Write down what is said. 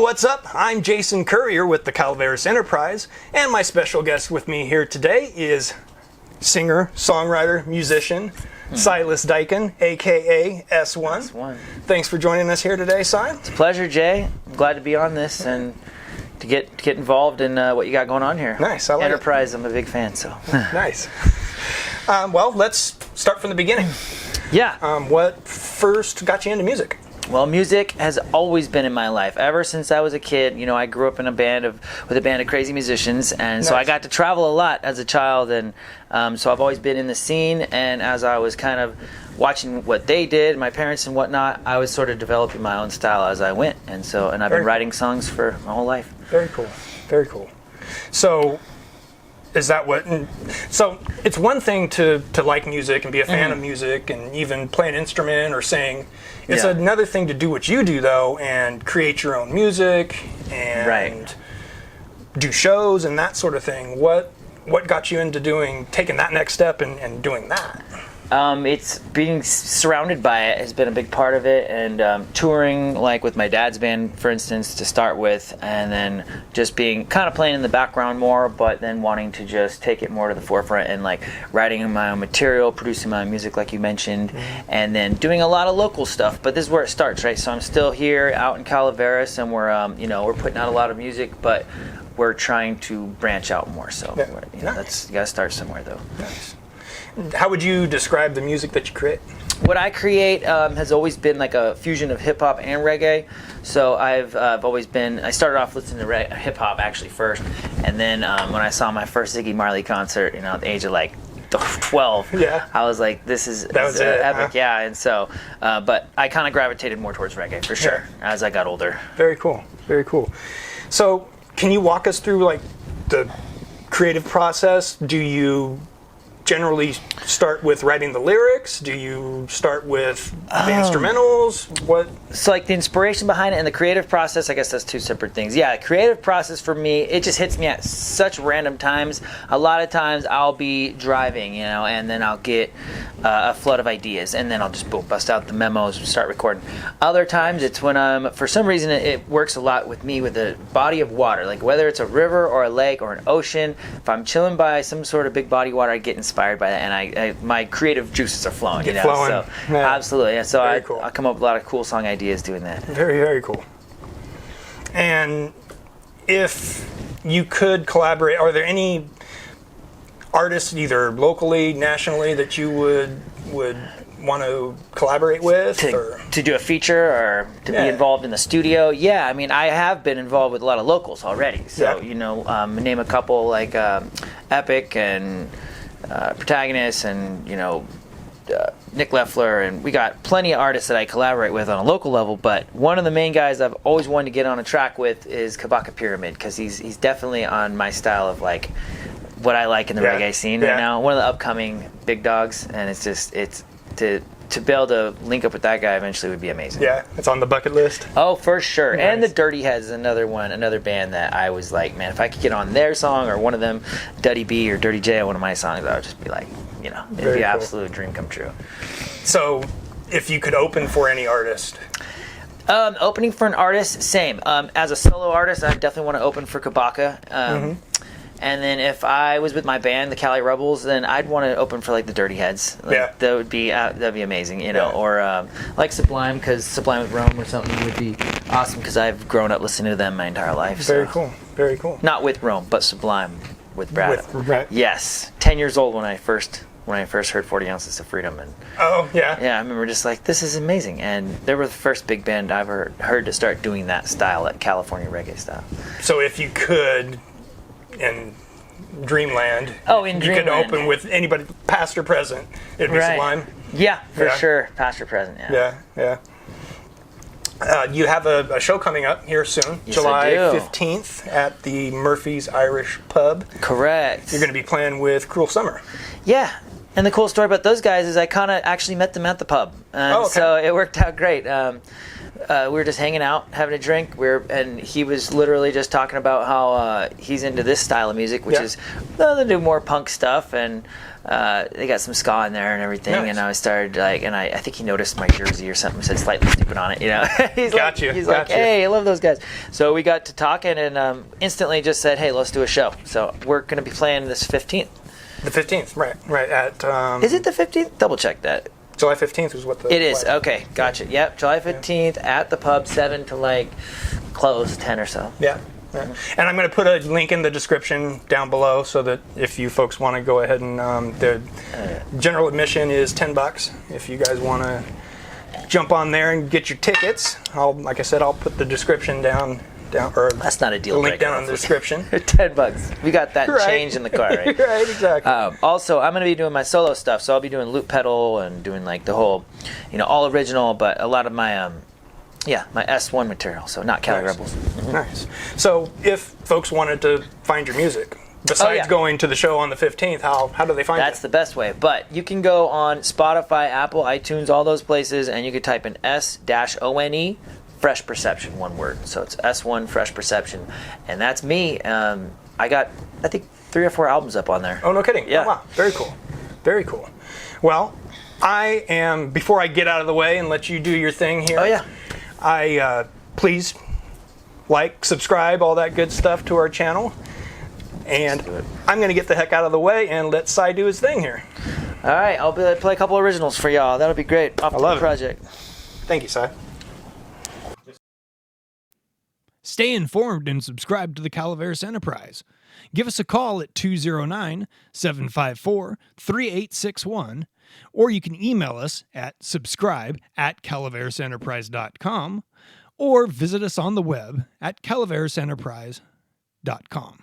what's up? I'm Jason Currier with the Calaveras Enterprise, and my special guest with me here today is singer, songwriter, musician, Silas Dyken, aka S-One. S-One. Thanks for joining us here today, Si. It's a pleasure, Jay. I'm glad to be on this and to get involved in what you got going on here. Nice, I like Enterprise, I'm a big fan, so. Nice. Well, let's start from the beginning. Yeah. What first got you into music? Well, music has always been in my life. Ever since I was a kid, I grew up in with a band of crazy musicians, and so I got to travel a lot as a child, and so I've always been in the scene, and as I was kind of watching what they did, my parents and whatnot, I was sort of developing my own style as I went, and I've been writing songs for my whole life. Very cool. Very cool. So, is that what? So it's one thing to like music and be a fan of music and even play an instrument or sing. It's another thing to do what you do though and create your own music and do shows and that sort of thing. What got you into taking that next step and doing that? It's being surrounded by it has been a big part of it, and touring like with my dad's band, for instance, to start with, and then just being kind of playing in the background more, but then wanting to just take it more to the forefront and like writing my own material, producing my own music, like you mentioned, and then doing a lot of local stuff. But this is where it starts, right? So I'm still here out in Calaveras, and we're putting out a lot of music, but we're trying to branch out more. So you got to start somewhere, though. Nice. How would you describe the music that you create? What I create has always been like a fusion of hip hop and reggae. So I've always been. I started off listening to hip hop actually first, and then when I saw my first Ziggy Marley concert, at the age of like 12, I was like, "This is epic." Yeah, and so, but I kind of gravitated more towards reggae for sure as I got older. Very cool. Very cool. So, can you walk us through like the creative process? Do you generally start with writing the lyrics? Do you start with the instrumentals? What? So like the inspiration behind it and the creative process, I guess that's two separate things. Yeah, creative process for me, it just hits me at such random times. A lot of times I'll be driving, and then I'll get a flood of ideas, and then I'll just bust out the memos and start recording. Other times it's when for some reason it works a lot with me with a body of water, like whether it's a river or a lake or an ocean. If I'm chilling by some sort of big body of water, I get inspired by that, and my creative juices are flowing. So absolutely. Yeah, so I cool. come up with a lot of cool song ideas doing that. Very, very cool. And if you could collaborate, are there any artists, either locally, nationally, that you would want to collaborate with? To do a feature or to be involved in the studio? Yeah, I mean, I have been involved with a lot of locals already. So, name a couple like Epic and Protagonist and Nick Leffler, and we got plenty of artists that I collaborate with on a local level, but one of the main guys I've always wanted to get on a track with is Kabaka Pyramid, because he's definitely on my style of like what I like in the reggae scene right now. One of the upcoming big dogs, and it's to be able to link up with that guy eventually would be amazing. Yeah, it's on the bucket list. Oh, for sure. Nice. And the Dirty Heads is another band that I was like, man, if I could get on their song or one of them, Duddy B or Dirty J on one of my songs, I would just be like, it'd be an absolute dream come true. So, if you could open for any artist? Opening for an artist, same. As a solo artist, I definitely want to open for Kabaka. And then if I was with my band, the Cali Rebels, then I'd want to open for like the Dirty Heads. That would be that'd be amazing, Or like Sublime, because Sublime with Rome or something would be awesome, because I've grown up listening to them my entire life. Very cool. Very cool. Not with Rome, but Sublime with Brad. Brad. Yes, 10 years old when I first heard 40 Ounces of Freedom, and yeah, I remember just like, this is amazing, and they were the first big band I've heard to start doing that style, that California reggae style. So if you could, in Dreamland, you could open with anybody, past or present, it'd be Sublime. Yeah, for sure, past or present. Yeah. You have a show coming up here soon, yes, July 15th at the Murphy's Irish Pub. Correct. You're going to be playing with Kruel Summer. Yeah. And the cool story about those guys is I kind of actually met them at the pub. So it worked out great. we were just hanging out, having a drink. And he was literally just talking about how he's into this style of music, which is they do more punk stuff, and they got some ska in there and everything. Nice. And I started and I think he noticed my jersey or something, said Slightly Stupid on it. He's like, hey, I love those guys. So we got to talking and instantly just said, hey, let's do a show. So we're going to be playing this 15th. The 15th, right at. Is it the 15th? Double check that. July 15th is what the. It is. Okay, gotcha. Yep, July 15th at the pub, 7 to close 10 or so. Yeah. And I'm going to put a link in the description down below so that if you folks want to go ahead and the general admission is $10. If you guys want to jump on there and get your tickets, like I said, I'll put the description down or that's not a deal breaker. Link down in the description. $10. We got that change in the car, right? Right, exactly. Also, I'm going to be doing my solo stuff, so I'll be doing loop pedal and doing the whole, all original, but a lot of my my S-One material, so not Cali Rebels. Mm-hmm. Nice. So if folks wanted to find your music, besides going to the show on the 15th, how do they find it? That's the best way. But you can go on Spotify, Apple, iTunes, all those places, and you can type in S-O-N-E Fresh Perception, one word. So it's S-One Freshperception, and that's me. I got, I think, 3 or 4 albums up on there. Oh, no kidding. Yeah. Oh, wow. Very cool. Very cool. Well, before I get out of the way and let you do your thing here. Oh, yeah. Please subscribe, all that good stuff to our channel. And I'm going to get the heck out of the way and let Cy do his thing here. All right. I'll play a couple originals for y'all. That'll be great. Off the project. Thank you, Cy. Stay informed and subscribe to the Calaveras Enterprise. Give us a call at 209-754-3861, or you can email us at subscribe@calaverasenterprise.com, or visit us on the web at calaverasenterprise.com.